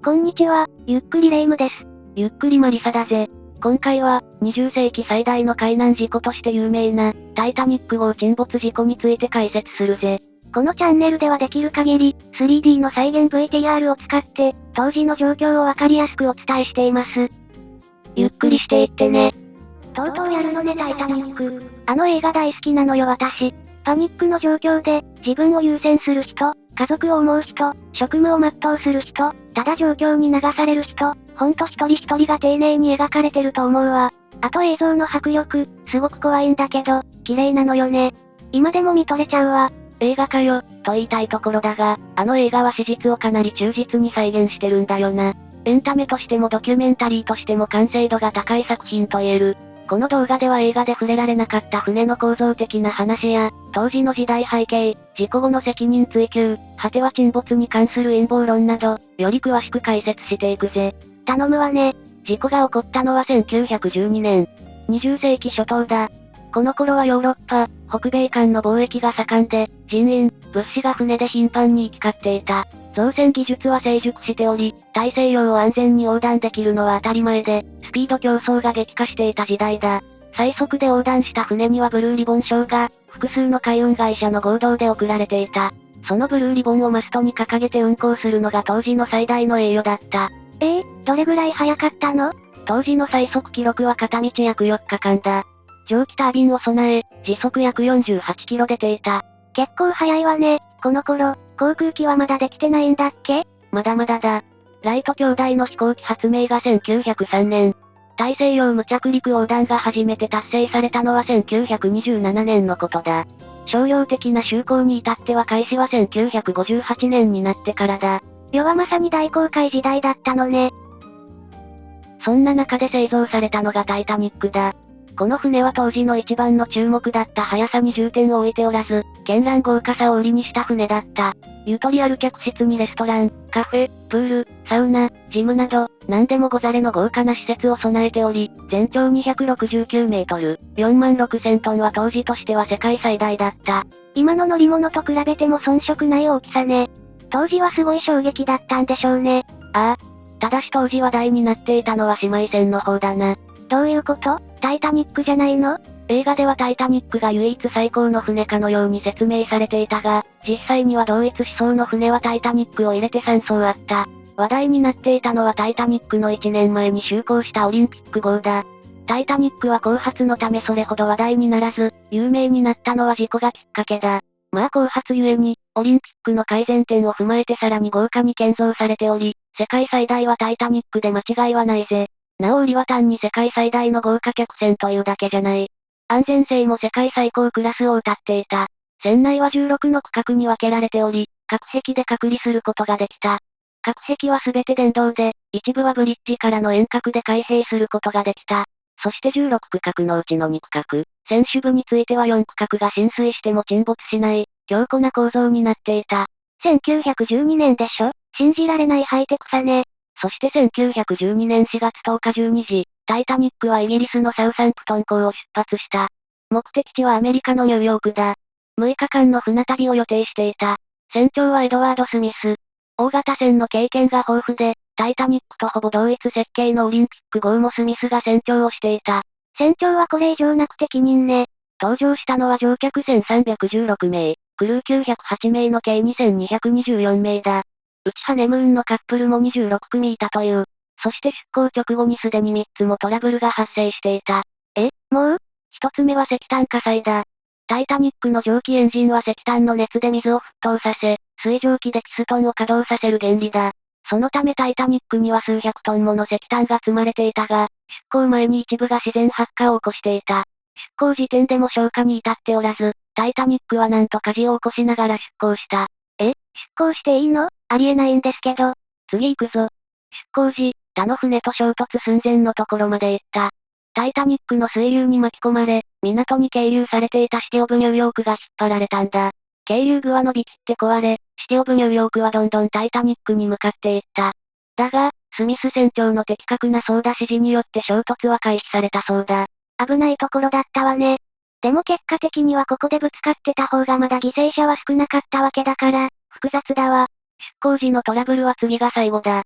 こんにちは、ゆっくりレ夢ムです。ゆっくりマリサだぜ。今回は、20世紀最大の海難事故として有名な、タイタニック号沈没事故について解説するぜ。このチャンネルではできる限り、3D の再現 VTR を使って、当時の状況をわかりやすくお伝えしています。ゆっくりしていってね。とうとうやるのねタイタニック。あの映画大好きなのよ私。パニックの状況で、自分を優先する人、家族を思う人、職務を全うする人、ただ状況に流される人、ほんと一人一人が丁寧に描かれてると思うわ。あと映像の迫力、すごく怖いんだけど、綺麗なのよね。今でも見とれちゃうわ。映画かよ、と言いたいところだが、あの映画は史実をかなり忠実に再現してるんだよな。エンタメとしてもドキュメンタリーとしても完成度が高い作品と言える。この動画では映画で触れられなかった船の構造的な話や、当時の時代背景、事故後の責任追及、果ては沈没に関する陰謀論など、より詳しく解説していくぜ。頼むわね。事故が起こったのは1912年。20世紀初頭だ。この頃はヨーロッパ、北米間の貿易が盛んで、人員、物資が船で頻繁に行き交っていた。造船技術は成熟しており、大西洋を安全に横断できるのは当たり前で、スピード競争が激化していた時代だ。最速で横断した船にはブルーリボン賞が、複数の海運会社の合同で贈られていた。そのブルーリボンをマストに掲げて運航するのが当時の最大の栄誉だった。どれぐらい早かったの？当時の最速記録は片道約4日間だ。蒸気タービンを備え、時速約48キロ出ていた。結構早いわね。この頃、航空機はまだできてないんだっけ？まだまだだ。ライト兄弟の飛行機発明が1903年。大西洋無着陸横断が初めて達成されたのは1927年のことだ。商用的な就航に至っては開始は1958年になってからだ。世はまさに大航海時代だったのね。そんな中で製造されたのがタイタニックだ。この船は当時の一番の注目だった速さに重点を置いておらず、絢爛豪華さを売りにした船だった。ゆとりある客室にレストラン、カフェ、プール、サウナ、ジムなど、何でもござれの豪華な施設を備えており、全長269メートル、46,000トンは当時としては世界最大だった。今の乗り物と比べても遜色ない大きさね。当時はすごい衝撃だったんでしょうね。ああ。ただし当時話題になっていたのは姉妹船の方だな。どういうこと？タイタニックじゃないの？映画ではタイタニックが唯一最高の船かのように説明されていたが、実際には同一思想の船はタイタニックを入れて3艘あった。話題になっていたのはタイタニックの1年前に就航したオリンピック号だ。タイタニックは後発のためそれほど話題にならず、有名になったのは事故がきっかけだ。まあ後発ゆえに、オリンピックの改善点を踏まえてさらに豪華に建造されており、世界最大はタイタニックで間違いはないぜ。なお売りは単に世界最大の豪華客船というだけじゃない。安全性も世界最高クラスを謳っていた。船内は16の区画に分けられており、各壁で隔離することができた。各壁はすべて電動で、一部はブリッジからの遠隔で開閉することができた。そして16区画のうちの2区画、船首部については4区画が浸水しても沈没しない、強固な構造になっていた。1912年でしょ？信じられないハイテクさね。そして1912年4月10日12時、タイタニックはイギリスのサウサンプトン港を出発した。目的地はアメリカのニューヨークだ。6日間の船旅を予定していた。船長はエドワード・スミス。大型船の経験が豊富で、タイタニックとほぼ同一設計のオリンピック号もスミスが船長をしていた。船長はこれ以上なく適任ね。搭乗したのは乗客1316名、クルー908名の計2224名だ。うちハネムーンのカップルも26組いたという。そして出航直後にすでに3つもトラブルが発生していた。もう？一つ目は石炭火災だ。タイタニックの蒸気エンジンは石炭の熱で水を沸騰させ、水蒸気でピストンを稼働させる原理だ。そのためタイタニックには数百トンもの石炭が積まれていたが、出航前に一部が自然発火を起こしていた。出航時点でも消火に至っておらず、タイタニックはなんと火事を起こしながら出航した。出航していいの？ありえないんですけど。次行くぞ。出航時、他の船と衝突寸前のところまで行った。タイタニックの水流に巻き込まれ、港に係留されていたシティオブニューヨークが引っ張られたんだ。係留具は伸びきって壊れ、シティオブニューヨークはどんどんタイタニックに向かっていった。だが、スミス船長の的確な操舵指示によって衝突は回避されたそうだ。危ないところだったわね。でも結果的にはここでぶつかってた方がまだ犠牲者は少なかったわけだから、複雑だわ。出航時のトラブルは次が最後だ。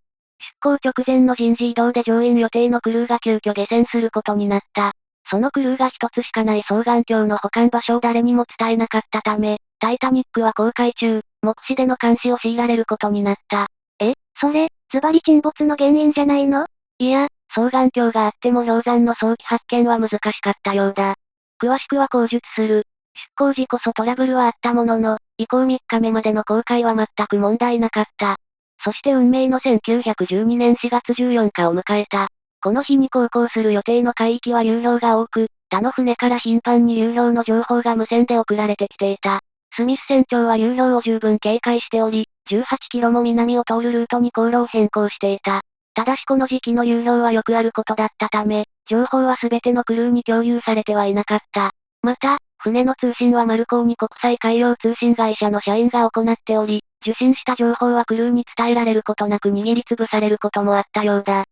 出航直前の人事異動で乗員予定のクルーが急遽下船することになった。そのクルーが一つしかない双眼鏡の保管場所を誰にも伝えなかったため、タイタニックは航海中、目視での監視を強いられることになった。それ、ズバリ沈没の原因じゃないの？いや、双眼鏡があっても氷山の早期発見は難しかったようだ。詳しくは口述する。出航時こそトラブルはあったものの、以降3日目までの航海は全く問題なかった。そして運命の1912年4月14日を迎えた。この日に航行する予定の海域は流氷が多く、他の船から頻繁に流氷の情報が無線で送られてきていた。スミス船長は流氷を十分警戒しており、18キロも南を通るルートに航路を変更していた。ただしこの時期の流氷はよくあることだったため、情報は全てのクルーに共有されてはいなかった。また、船の通信はマルコーニ国際海洋通信会社の社員が行っており、受信した情報はクルーに伝えられることなく握りつぶされることもあったようだ。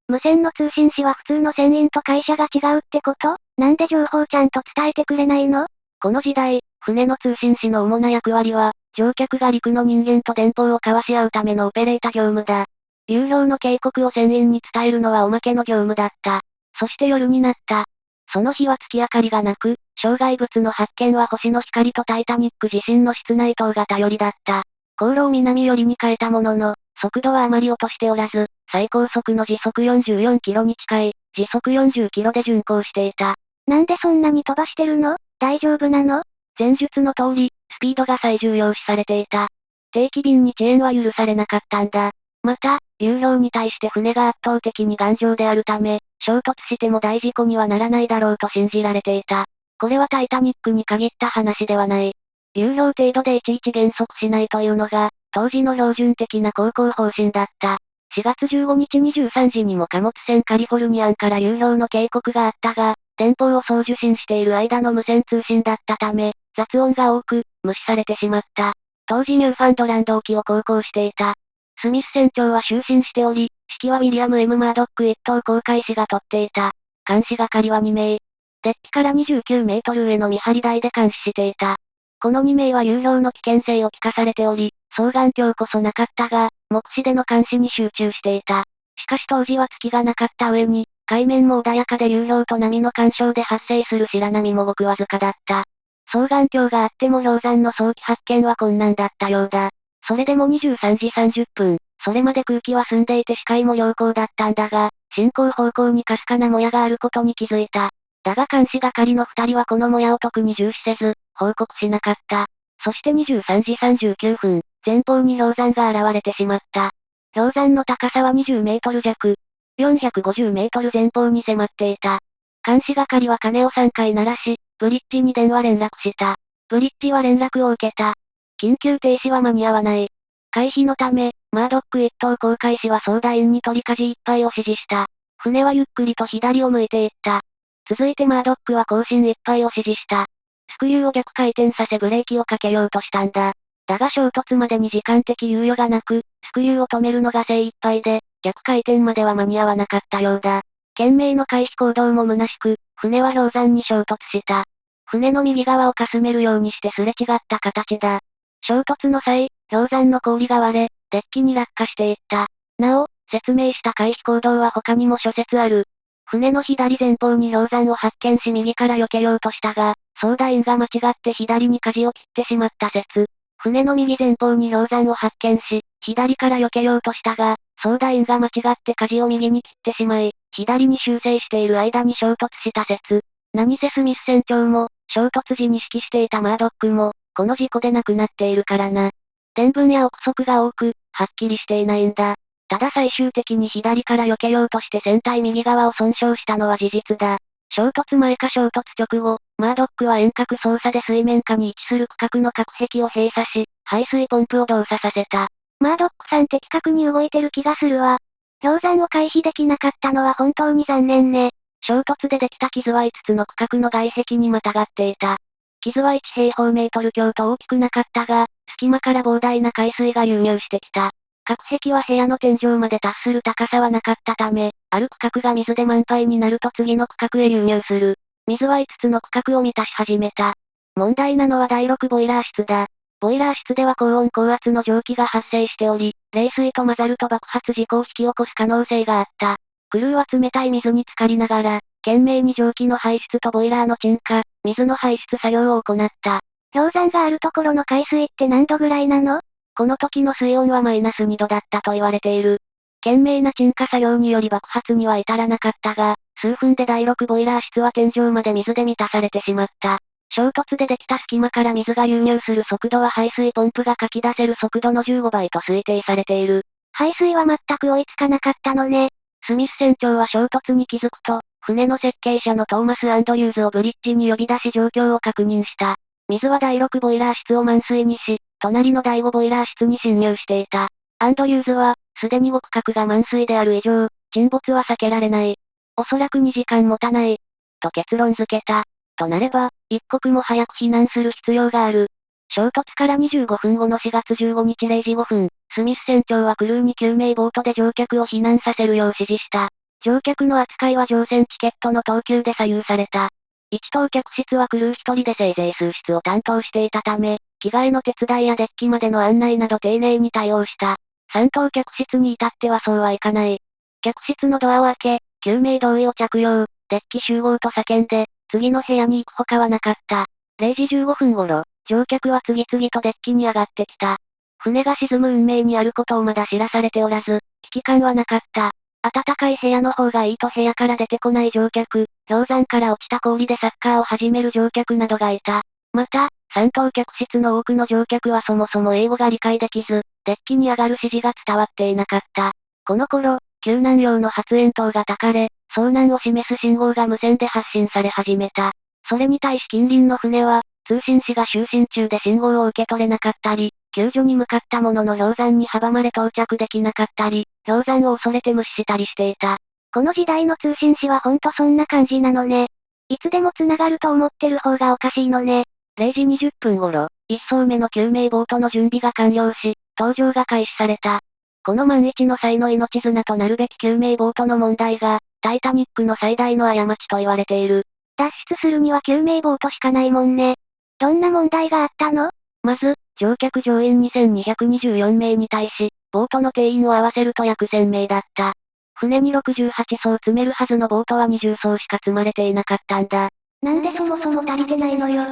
無線の通信士は普通の船員と会社が違うってこと？なんで情報をちゃんと伝えてくれないの？この時代、船の通信士の主な役割は、乗客が陸の人間と電報を交わし合うためのオペレータ業務だ。流氷の警告を船員に伝えるのはおまけの業務だった。そして夜になった。その日は月明かりがなく、障害物の発見は星の光とタイタニック自身の室内灯が頼りだった。航路を南寄りに変えたものの、速度はあまり落としておらず、最高速の時速44キロに近い、時速40キロで巡航していた。なんでそんなに飛ばしてるの？大丈夫なの？前述の通り、スピードが最重要視されていた。定期便に遅延は許されなかったんだ。また、流氷に対して船が圧倒的に頑丈であるため、衝突しても大事故にはならないだろうと信じられていた。これはタイタニックに限った話ではない。流氷程度でいちいち減速しないというのが、当時の標準的な航行方針だった。4月15日23時にも貨物船カリフォルニアンから流氷の警告があったが、電報を送受信している間の無線通信だったため、雑音が多く、無視されてしまった。当時ニューファンドランド沖を航行していた。スミス船長は就寝しており、指揮はウィリアム・ M. マードック一等航海士が取っていた。監視係は2名。デッキから29メートル上の見張り台で監視していた。この2名は流氷の危険性を聞かされており、双眼鏡こそなかったが、目視での監視に集中していた。しかし当時は月がなかった上に、海面も穏やかで流氷と波の干渉で発生する白波もごくわずかだった。双眼鏡があっても氷山の早期発見は困難だったようだ。それでも23時30分、それまで空気は澄んでいて視界も良好だったんだが、進行方向にかすかなもやがあることに気づいた。だが監視係の2人はこのもやを特に重視せず、報告しなかった。そして23時39分、前方に氷山が現れてしまった。氷山の高さは20メートル弱。450メートル前方に迫っていた。監視係は鐘を3回鳴らし、ブリッジに電話連絡した。ブリッジは連絡を受けた。緊急停止は間に合わない。回避のため、マードック一等航海士は操舵員に取り舵一杯を指示した。船はゆっくりと左を向いていった。続いてマードックは後進一杯を指示した。スクリューを逆回転させブレーキをかけようとしたんだ。だが衝突までに時間的猶予がなく、スクリューを止めるのが精一杯で、逆回転までは間に合わなかったようだ。懸命の回避行動も虚しく、船は氷山に衝突した。船の右側をかすめるようにしてすれ違った形だ。衝突の際、氷山の氷が割れ、デッキに落下していった。なお、説明した回避行動は他にも諸説ある。船の左前方に氷山を発見し右から避けようとしたが、操舵員が間違って左に舵を切ってしまった説。船の右前方に氷山を発見し、左から避けようとしたが、操舵員が間違って舵を右に切ってしまい、左に修正している間に衝突した説。何せスミス船長も、衝突時に指揮していたマードックも、この事故で亡くなっているからな。伝聞や憶測が多く、はっきりしていないんだ。ただ最終的に左から避けようとして船体右側を損傷したのは事実だ。衝突前か衝突直後、マードックは遠隔操作で水面下に位置する区画の隔壁を閉鎖し、排水ポンプを動作させた。マードックさん的確に動いてる気がするわ。氷山を回避できなかったのは本当に残念ね。衝突でできた傷は5つの区画の外壁にまたがっていた。傷は1平方メートル強と大きくなかったが、隙間から膨大な海水が流入してきた。隔壁は部屋の天井まで達する高さはなかったため、ある区画が水で満杯になると次の区画へ流入する。水は5つの区画を満たし始めた。問題なのは第6ボイラー室だ。ボイラー室では高温高圧の蒸気が発生しており、冷水と混ざると爆発事故を引き起こす可能性があった。クルーは冷たい水に浸かりながら、懸命に蒸気の排出とボイラーの沈下、水の排出作業を行った。氷山があるところの海水って何度ぐらいなの？この時の水温はマイナス2度だったと言われている。懸命な沈下作業により爆発には至らなかったが、数分で第6ボイラー室は天井まで水で満たされてしまった。衝突でできた隙間から水が流入する速度は排水ポンプがかき出せる速度の15倍と推定されている。排水は全く追いつかなかったのね。スミス船長は衝突に気づくと、船の設計者のトーマス・アンドリューズをブリッジに呼び出し状況を確認した。水は第6ボイラー室を満水にし、隣の第5ボイラー室に侵入していた。アンドリューズは、すでに極角が満水である以上、沈没は避けられない。おそらく2時間持たない。と結論付けた。となれば、一刻も早く避難する必要がある。衝突から25分後の4月15日0時5分、スミス船長はクルーに救命ボートで乗客を避難させるよう指示した。乗客の扱いは乗船チケットの等級で左右された。一等客室はクルー一人でせいぜい数室を担当していたため、着替えの手伝いやデッキまでの案内など丁寧に対応した。三等客室に至ってはそうはいかない。客室のドアを開け、救命胴衣を着用、デッキ集合と叫んで、次の部屋に行く他はなかった。0時15分頃、乗客は次々とデッキに上がってきた。船が沈む運命にあることをまだ知らされておらず、危機感はなかった。暖かい部屋の方がいいと部屋から出てこない乗客、氷山から落ちた氷でサッカーを始める乗客などがいた。また、三等客室の多くの乗客はそもそも英語が理解できず、デッキに上がる指示が伝わっていなかった。この頃、救難用の発煙筒が焚かれ、遭難を示す信号が無線で発信され始めた。それに対し近隣の船は、通信士が就寝中で信号を受け取れなかったり、救助に向かったものの氷山に阻まれ到着できなかったり、氷山を恐れて無視したりしていた。この時代の通信士はほんとそんな感じなのね。いつでも繋がると思ってる方がおかしいのね。0時20分頃、一艘目の救命ボートの準備が完了し、搭乗が開始された。この万一の際の命綱となるべき救命ボートの問題が、タイタニックの最大の過ちと言われている。脱出するには救命ボートしかないもんね。どんな問題があったの？まず、乗客乗員2224名に対し、ボートの定員を合わせると約1000名だった。船に68艘積めるはずのボートは20艘しか積まれていなかったんだ。なんでそもそも足りてないのよ。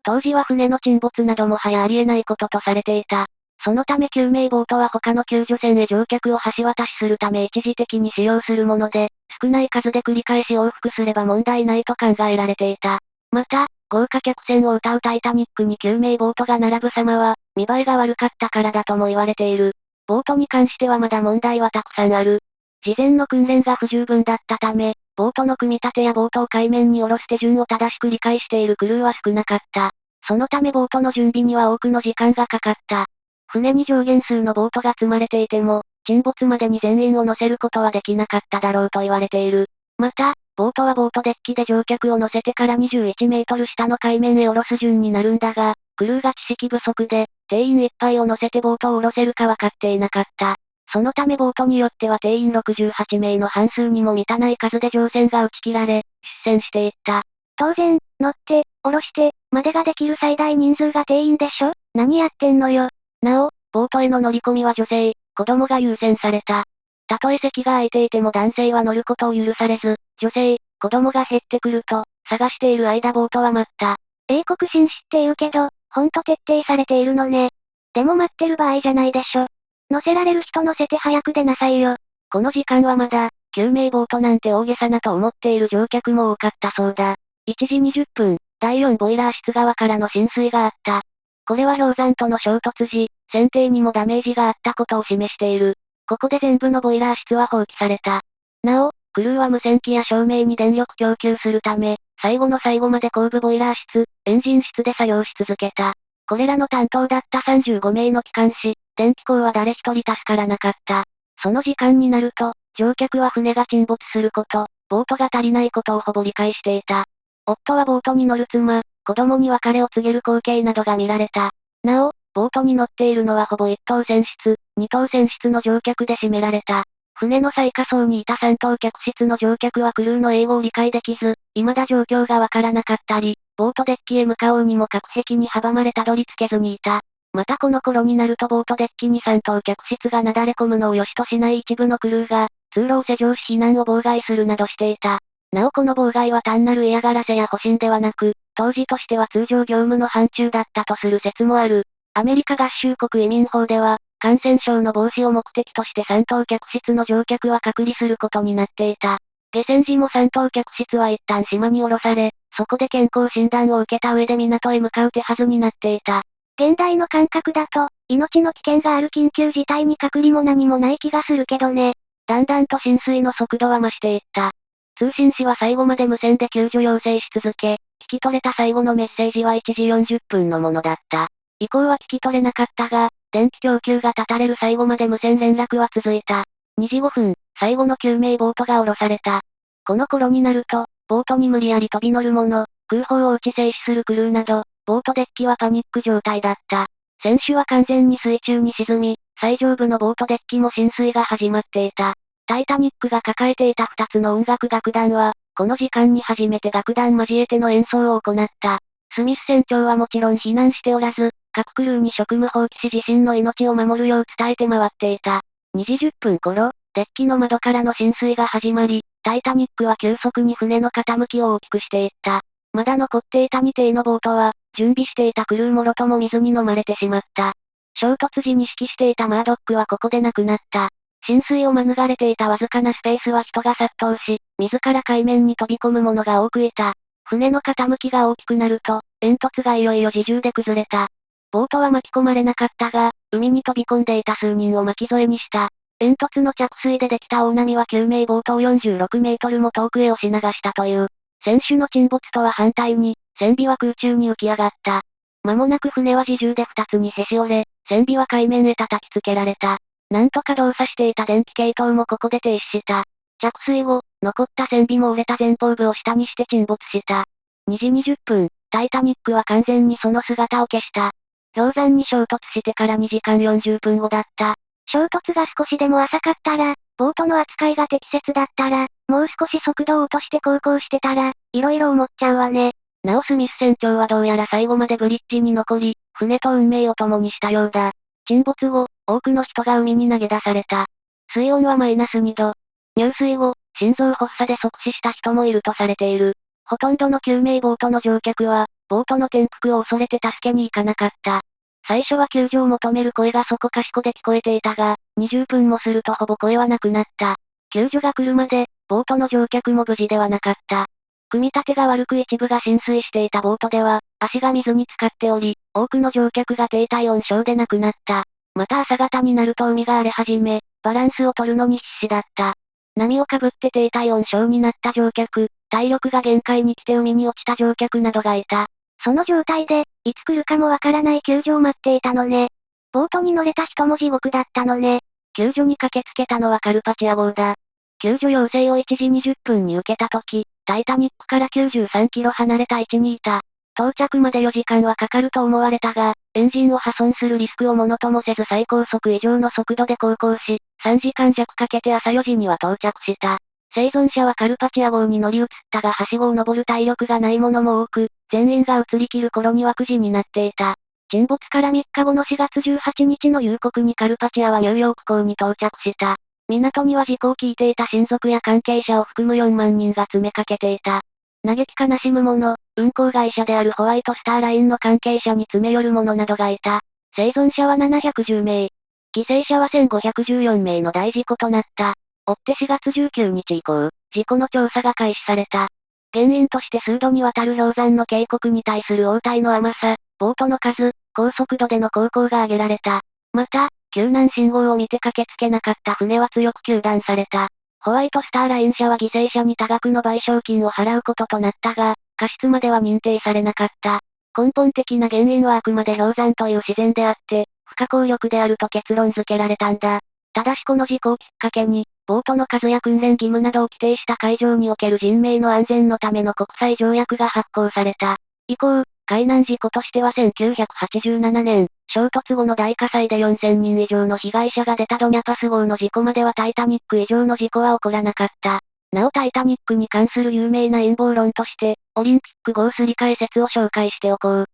当時は船の沈没などもはやありえないこととされていた。そのため救命ボートは他の救助船へ乗客を橋渡しするため一時的に使用するもので、少ない数で繰り返し往復すれば問題ないと考えられていた。また、豪華客船を歌うタイタニックに救命ボートが並ぶ様は、見栄えが悪かったからだとも言われている。ボートに関してはまだ問題はたくさんある。事前の訓練が不十分だったため、ボートの組み立てやボートを海面に下ろす手順を正しく理解しているクルーは少なかった。そのためボートの準備には多くの時間がかかった。船に上限数のボートが積まれていても、沈没までに全員を乗せることはできなかっただろうと言われている。また、ボートはボートデッキで乗客を乗せてから21メートル下の海面へ下ろす順になるんだが、クルーが知識不足で、定員いっぱいを乗せてボートを下ろせるか分かっていなかった。そのためボートによっては定員68名の半数にも満たない数で乗船が打ち切られ、出船していった。当然、乗って、下ろして、までができる最大人数が定員でしょ？何やってんのよ。なお、ボートへの乗り込みは女性、子供が優先された。たとえ席が空いていても男性は乗ることを許されず、女性、子供が減ってくると、探している間ボートは待った。英国紳士って言うけど、ほんと徹底されているのね。でも待ってる場合じゃないでしょ。乗せられる人乗せて早く出なさいよ。この時間はまだ、救命ボートなんて大げさなと思っている乗客も多かったそうだ。1時20分、第4ボイラー室側からの浸水があった。これは氷山との衝突時、船底にもダメージがあったことを示している。ここで全部のボイラー室は放棄された。なお、クルーは無線機や照明に電力供給するため、最後の最後まで後部ボイラー室、エンジン室で作業し続けた。これらの担当だった35名の機関士、電気工は誰一人助からなかった。その時間になると、乗客は船が沈没すること、ボートが足りないことをほぼ理解していた。夫はボートに乗る妻、子供に別れを告げる光景などが見られた。なお、ボートに乗っているのはほぼ1等船室、2等船室の乗客で占められた。船の最下層にいた3等客室の乗客はクルーの英語を理解できず、未だ状況がわからなかったり、ボートデッキへ向かおうにも隔壁に阻まれたどり着けずにいた。またこの頃になるとボートデッキに3等客室がなだれ込むのを良しとしない一部のクルーが、通路を施錠し避難を妨害するなどしていた。なおこの妨害は単なる嫌がらせや保身ではなく、当時としては通常業務の範疇だったとする説もある。アメリカ合衆国移民法では、感染症の防止を目的として3等客室の乗客は隔離することになっていた。下船時も3等客室は一旦島に降ろされ、そこで健康診断を受けた上で港へ向かう手はずになっていた。現代の感覚だと、命の危険がある緊急事態に隔離も何もない気がするけどね。だんだんと浸水の速度は増していった。通信士は最後まで無線で救助要請し続け、聞き取れた最後のメッセージは1時40分のものだった。以降は聞き取れなかったが、電気供給が断たれる最後まで無線連絡は続いた。2時5分、最後の救命ボートが降ろされた。この頃になると、ボートに無理やり飛び乗る者、空砲を撃ち静止するクルーなど、ボートデッキはパニック状態だった。船首は完全に水中に沈み、最上部のボートデッキも浸水が始まっていた。タイタニックが抱えていた2つの音楽楽団は、この時間に初めて楽団交えての演奏を行った。スミス船長はもちろん避難しておらず、各クルーに職務放棄し自身の命を守るよう伝えて回っていた。2時10分頃、デッキの窓からの浸水が始まり、タイタニックは急速に船の傾きを大きくしていった。まだ残っていた2艇のボートは、準備していたクルーもろとも水に飲まれてしまった。衝突時に指揮していたマードックはここで亡くなった。浸水を免れていたわずかなスペースは人が殺到し、自ら海面に飛び込む者が多くいた。船の傾きが大きくなると、煙突がいよいよ自重で崩れた。ボートは巻き込まれなかったが、海に飛び込んでいた数人を巻き添えにした。煙突の着水でできた大波は救命ボートを46メートルも遠くへ押し流したという。船首の沈没とは反対に、船尾は空中に浮き上がった。間もなく船は自重で2つにへし折れ、船尾は海面へ叩きつけられた。なんとか動作していた電気系統もここで停止した。着水後、残った船尾も折れた前方部を下にして沈没した。2時20分、タイタニックは完全にその姿を消した。氷山に衝突してから2時間40分後だった。衝突が少しでも浅かったら、ボートの扱いが適切だったら、もう少し速度を落として航行してたら、色々思っちゃうわね。なおスミス船長はどうやら最後までブリッジに残り、船と運命を共にしたようだ。沈没後、多くの人が海に投げ出された。水温はマイナス2度。入水後、心臓発作で即死した人もいるとされている。ほとんどの救命ボートの乗客は、ボートの転覆を恐れて助けに行かなかった。最初は救助を求める声がそこかしこで聞こえていたが、20分もするとほぼ声はなくなった。救助が来るまで、ボートの乗客も無事ではなかった。組み立てが悪く一部が浸水していたボートでは、足が水に浸かっており、多くの乗客が低体温症で亡くなった。また朝方になると海が荒れ始め、バランスを取るのに必死だった。波をかぶって低体温症になった乗客、体力が限界に来て海に落ちた乗客などがいた。その状態で、いつ来るかもわからない救助を待っていたのね。ボートに乗れた人も地獄だったのね。救助に駆けつけたのはカルパチア号だ。救助要請を1時20分に受けた時、タイタニックから93キロ離れた位置にいた。到着まで4時間はかかると思われたが、エンジンを破損するリスクをものともせず最高速以上の速度で航行し、3時間弱かけて朝4時には到着した。生存者はカルパチア号に乗り移ったがはしごを登る体力がない者も多く、全員が移り切る頃には9時になっていた。沈没から3日後の4月18日の夕刻にカルパチアはニューヨーク港に到着した。港には事故を聞いていた親族や関係者を含む4万人が詰めかけていた。嘆き悲しむ者、運航会社であるホワイトスターラインの関係者に詰め寄る者などがいた。生存者は710名。犠牲者は1514名の大事故となった。追って4月19日以降、事故の調査が開始された。原因として数度にわたる氷山の渓谷に対する応対の甘さ、ボートの数、高速度での航行が挙げられた。また、救難信号を見て駆けつけなかった船は強く糾弾された。ホワイトスターライン社は犠牲者に多額の賠償金を払うこととなったが、過失までは認定されなかった。根本的な原因はあくまで氷山という自然であって、不可抗力であると結論付けられたんだ。ただしこの事故をきっかけに、ボートの数や訓練義務などを規定した海上における人命の安全のための国際条約が発行された。以降、海難事故としては1987年、衝突後の大火災で4000人以上の被害者が出たドニャパス号の事故まではタイタニック以上の事故は起こらなかった。なおタイタニックに関する有名な陰謀論として、オリンピック号すり替え説を紹介しておこう。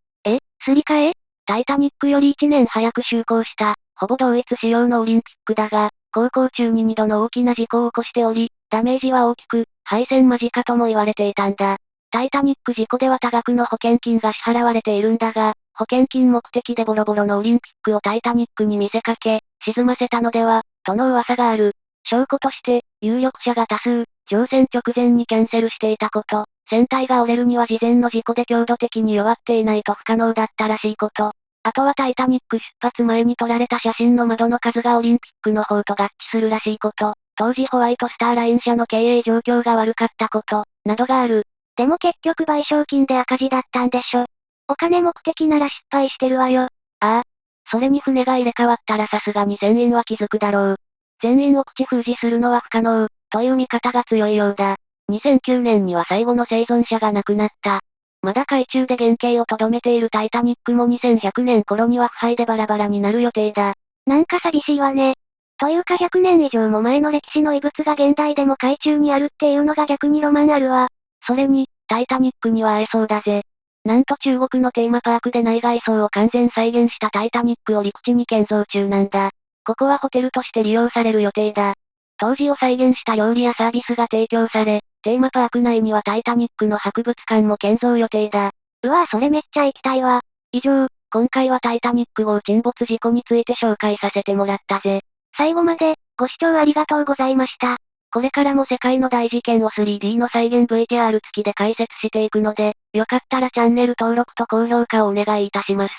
すり替え？タイタニックより1年早く就航した、ほぼ同一仕様のオリンピックだが、航行中に2度の大きな事故を起こしており、ダメージは大きく、廃線間近とも言われていたんだ。タイタニック事故では多額の保険金が支払われているんだが、保険金目的でボロボロのオリンピックをタイタニックに見せかけ、沈ませたのでは、との噂がある。証拠として、有力者が多数、乗船直前にキャンセルしていたこと、船体が折れるには事前の事故で強度的に弱っていないと不可能だったらしいこと。あとはタイタニック出発前に撮られた写真の窓の数がオリンピックの方と合致するらしいこと、当時ホワイトスターライン社の経営状況が悪かったこと、などがある。でも結局賠償金で赤字だったんでしょ。お金目的なら失敗してるわよ。ああ。それに船が入れ替わったらさすがに船員は気づくだろう。全員を口封じするのは不可能、という見方が強いようだ。2009年には最後の生存者が亡くなった。まだ海中で原型を留めているタイタニックも2100年頃には腐敗でバラバラになる予定だ。なんか寂しいわね。というか100年以上も前の歴史の遺物が現代でも海中にあるっていうのが逆にロマンあるわ。それに、タイタニックには会えそうだぜ。なんと中国のテーマパークで内外装を完全再現したタイタニックを陸地に建造中なんだ。ここはホテルとして利用される予定だ。当時を再現した料理やサービスが提供され、テーマパーク内にはタイタニックの博物館も建造予定だ。うわぁそれめっちゃ行きたいわ。以上、今回はタイタニック号沈没事故について紹介させてもらったぜ。最後まで、ご視聴ありがとうございました。これからも世界の大事件を 3D の再現 VTR 付きで解説していくので、よかったらチャンネル登録と高評価をお願いいたします。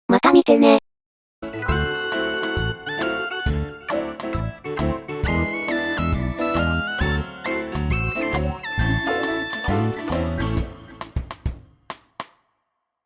また見てね。